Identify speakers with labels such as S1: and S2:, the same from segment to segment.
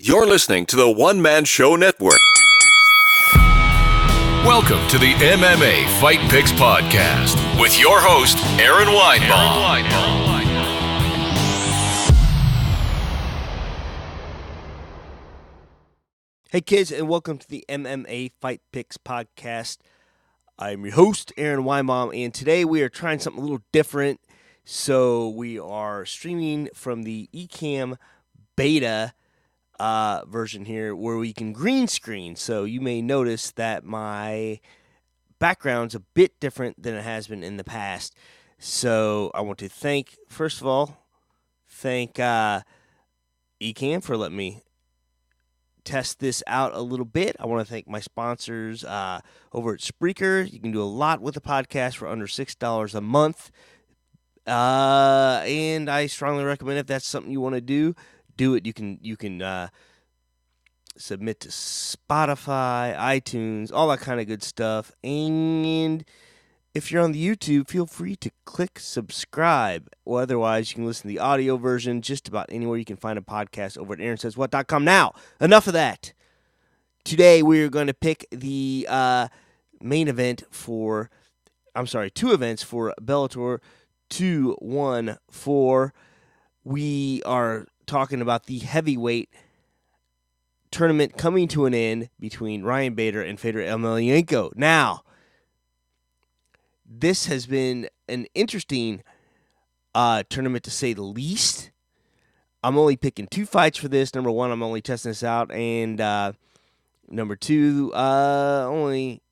S1: You're listening to the One Man Show Network. Welcome to the MMA Fight Picks podcast with your host, Aaron Weinbaum.
S2: Hey kids, and welcome to the MMA Fight Picks podcast. I'm your host, Aaron Weinbaum, and today we are trying something a little different. So we are streaming from the Ecamm beta version here where we can green screen. So you may notice that my background's a bit different than it has been in the past. So I want to first of all, thank Ecamm for letting me test this out a little bit. I want to thank my sponsors over at Spreaker. You can do a lot with the podcast for under $6 a month. And I strongly recommend if that's something you want to do it. You can submit to Spotify, iTunes, all that kind of good stuff. And if you're on the YouTube, feel free to click subscribe. Or otherwise, you can listen to the audio version just about anywhere you can find a podcast over at AaronSaysWhat.com. Now, enough of that. Today, we're going to pick the two events for Bellator 214. We are talking about the heavyweight tournament coming to an end between Ryan Bader and Fedor Emelianenko. Now, this has been an interesting tournament to say the least. I'm only picking two fights for this. Number one, I'm only testing this out. And number two, only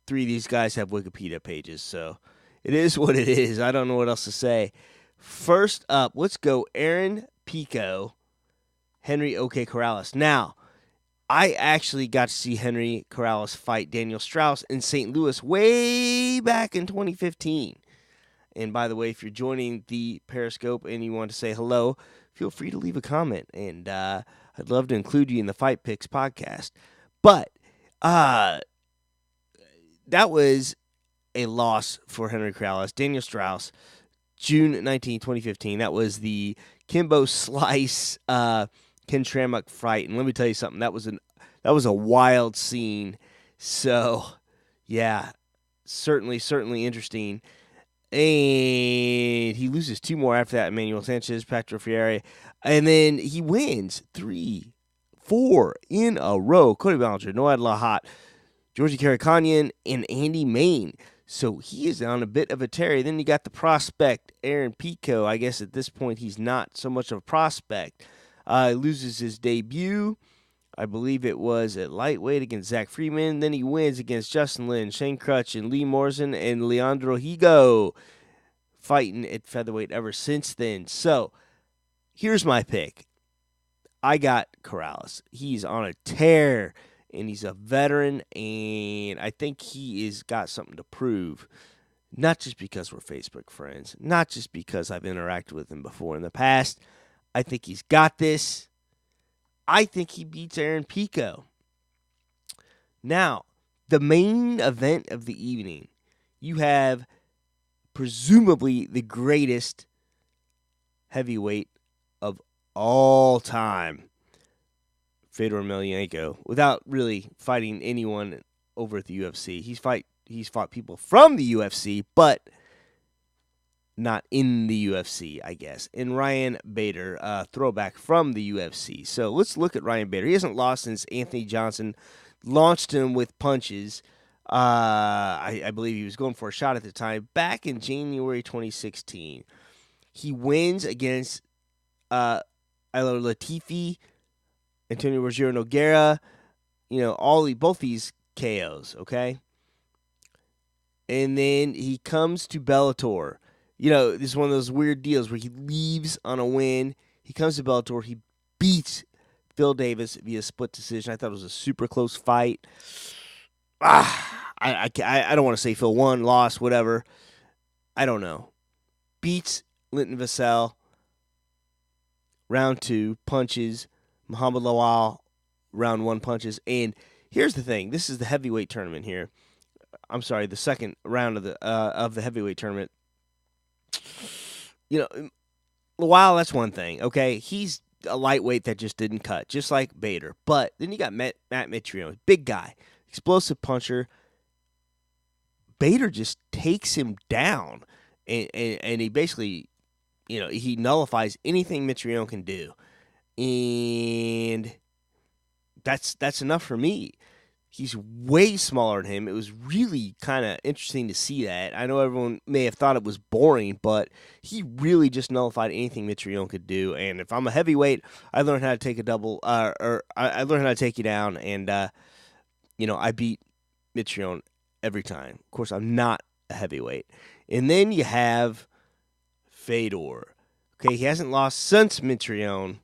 S2: three of these guys have Wikipedia pages. So it is what it is. I don't know what else to say. First up, let's go Aaron Pico, Henry OK Corrales. Now, I actually got to see Henry Corrales fight Daniel Strauss in St. Louis way back in 2015. And by the way, if you're joining the Periscope and you want to say hello, feel free to leave a comment. And I'd love to include you in the Fight Picks podcast. But that was a loss for Henry Corrales. Daniel Strauss, June 19, 2015. That was the Kimbo Slice Ken Shamrock fight, and let me tell you something. That was a wild scene. So, yeah, certainly interesting. And he loses two more after that. Emmanuel Sanchez, Patrick Fieri, and then he wins 3-4 in a row. Cody Ballinger, Noad Lahat, Georgie Karakanyan, and Andy Main. So he is on a bit of a tear. Then you got the prospect, Aaron Pico. I guess at this point he's not so much of a prospect. He loses his debut. I believe it was at lightweight against Zach Freeman. Then he wins against Justin Lin, Shane Crutch, and Lee Morrison, and Leandro Higo, fighting at featherweight ever since then. So here's my pick. I got Corrales. He's on a tear, and he's a veteran, and I think he has got something to prove. Not just because we're Facebook friends, not just because I've interacted with him before in the past. I think he's got this. I think he beats Aaron Pico. Now, the main event of the evening, you have presumably the greatest heavyweight of all time, Fedor Emelianenko, without really fighting anyone over at the UFC. He's fought people from the UFC, but not in the UFC, I guess. And Ryan Bader, throwback from the UFC. So let's look at Ryan Bader. He hasn't lost since Anthony Johnson launched him with punches. I believe he was going for a shot at the time. Back in January 2016, he wins against Ilir Latifi, Antonio Rogerio Nogueira. Both these KOs, okay? And then he comes to Bellator. This is one of those weird deals where he leaves on a win. He comes to Bellator. He beats Phil Davis via split decision. I thought it was a super close fight. I don't want to say Phil won, lost, whatever. I don't know. Beats Linton Vassell. Round 2, punches. Muhammad Lawal, round 1, punches. And here's the thing. This is the heavyweight tournament here. I'm sorry, the second round of the heavyweight tournament. Lawal, that's one thing. Okay, he's a lightweight that just didn't cut, just like Bader. But then you got Matt Mitrione, big guy, explosive puncher. Bader just takes him down, and he basically, he nullifies anything Mitrione can do, and that's enough for me. He's way smaller than him. It was really kind of interesting to see that. I know everyone may have thought it was boring, but he really just nullified anything Mitrione could do. And if I'm a heavyweight, I learned how to take a double, or I learned how to take you down, and I beat Mitrione every time. Of course, I'm not a heavyweight. And then you have Fedor. Okay, he hasn't lost since Mitrione.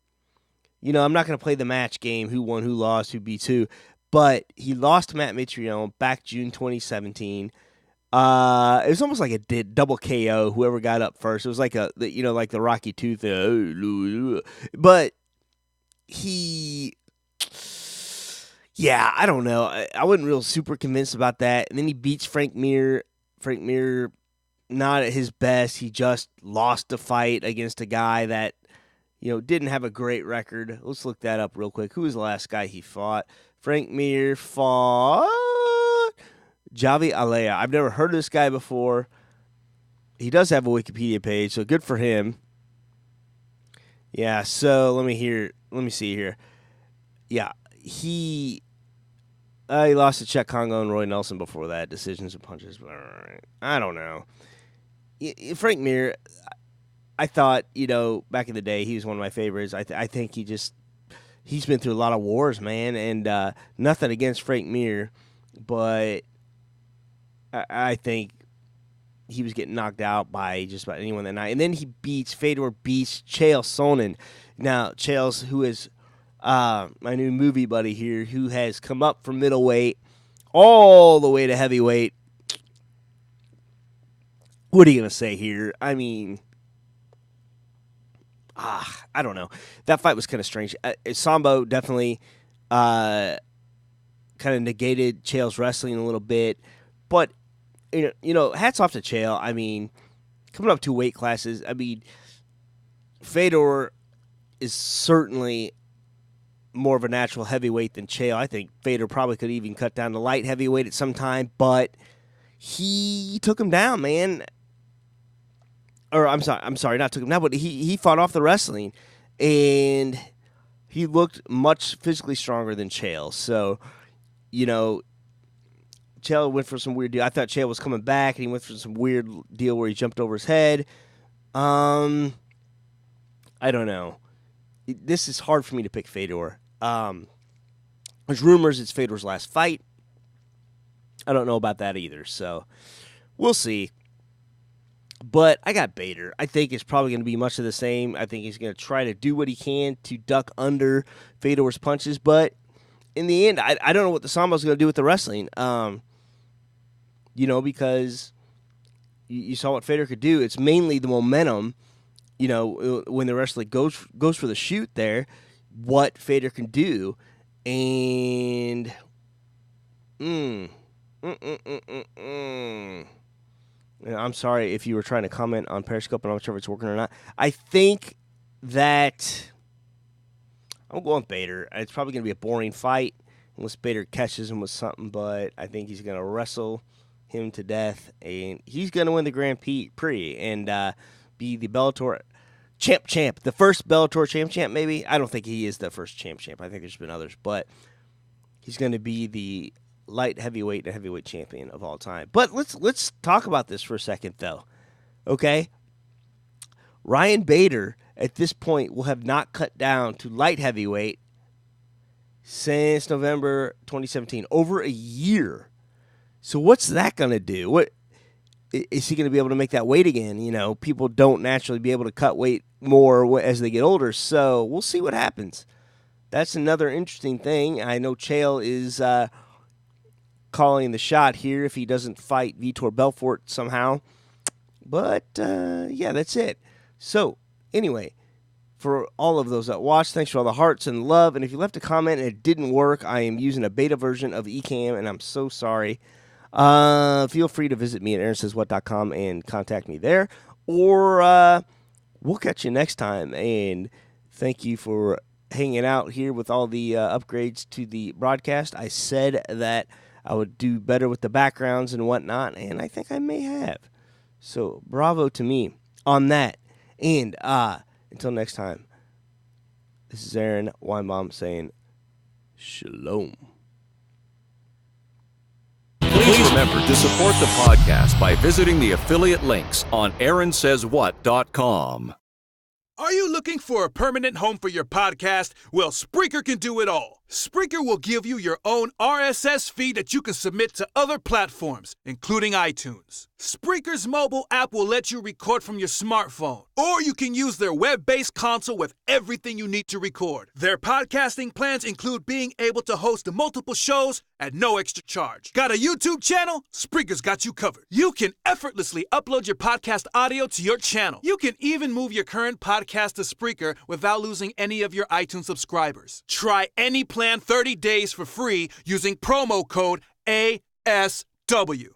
S2: I'm not going to play the match game, who won, who lost, who beats who. But he lost to Matt Mitrione back June 2017. It was almost like a double KO. Whoever got up first. It was like like the Rocky II thing. But I don't know. I wasn't real super convinced about that. And then he beats Frank Mir. Frank Mir, not at his best. He just lost the fight against a guy that didn't have a great record. Let's look that up real quick. Who was the last guy he fought? Frank Mir fought Javi Alea. I've never heard of this guy before. He does have a Wikipedia page, so good for him. Yeah, so let me see here. Yeah, he lost to Chet Congo and Roy Nelson before that. Decisions and punches. I don't know. Frank Mir, I thought, back in the day, he was one of my favorites. I think he's been through a lot of wars, man, and nothing against Frank Mir, but I think he was getting knocked out by just about anyone that night. And then Fedor beats Chael Sonnen. Now, Chael's, who is my new movie buddy here, who has come up from middleweight all the way to heavyweight. What are you going to say here? I mean, I don't know. That fight was kind of strange. Sambo definitely kind of negated Chael's wrestling a little bit. But, hats off to Chael. I mean, coming up 2 weight classes, I mean, Fedor is certainly more of a natural heavyweight than Chael. I think Fedor probably could even cut down to light heavyweight at some time, but he took him down, man. Or I'm sorry, not took him down, but he fought off the wrestling, and he looked much physically stronger than Chael. So, Chael went for some weird deal. I thought Chael was coming back, and he went for some weird deal where he jumped over his head. I don't know. This is hard for me to pick Fedor. There's rumors it's Fedor's last fight. I don't know about that either, so we'll see. But I got Bader. I think it's probably going to be much of the same. I think he's going to try to do what he can to duck under Fedor's punches. But in the end, I don't know what the Sambo's going to do with the wrestling. Because you saw what Fedor could do. It's mainly the momentum, when the wrestler goes for the shoot there, what Fedor can do. And I'm sorry if you were trying to comment on Periscope, and I'm not sure if it's working or not. I think that I'm going Bader. It's probably going to be a boring fight unless Bader catches him with something, but I think he's going to wrestle him to death, and he's going to win the Grand Prix and be the Bellator champ. The first Bellator champ, maybe. I don't think he is the first champ. I think there's been others, but he's going to be the light heavyweight and heavyweight champion of all time. But let's talk about this for a second, though. Okay? Ryan Bader, at this point, will have not cut down to light heavyweight since November 2017. Over a year. So what's that going to do? What is he going to be able to make that weight again? People don't naturally be able to cut weight more as they get older. So we'll see what happens. That's another interesting thing. I know Chael is calling the shot here if he doesn't fight Vitor Belfort somehow. But, that's it. So, anyway, for all of those that watched, thanks for all the hearts and love. And if you left a comment and it didn't work, I am using a beta version of Ecamm, and I'm so sorry. Feel free to visit me at aaronsayswhat.com and contact me there. Or we'll catch you next time. And Thank you for hanging out here with all the upgrades to the broadcast. I said that I would do better with the backgrounds and whatnot, and I think I may have. So bravo to me on that. And until next time, this is Aaron Weinbaum saying shalom.
S1: Please remember to support the podcast by visiting the affiliate links on AaronSaysWhat.com.
S3: Are you looking for a permanent home for your podcast? Well, Spreaker can do it all. Spreaker will give you your own RSS feed that you can submit to other platforms, including iTunes. Spreaker's mobile app will let you record from your smartphone, or you can use their web-based console with everything you need to record. Their podcasting plans include being able to host multiple shows at no extra charge. Got a YouTube channel? Spreaker's got you covered. You can effortlessly upload your podcast audio to your channel. You can even move your current podcast to Spreaker without losing any of your iTunes subscribers. Try any plan 30 days for free using promo code ASW.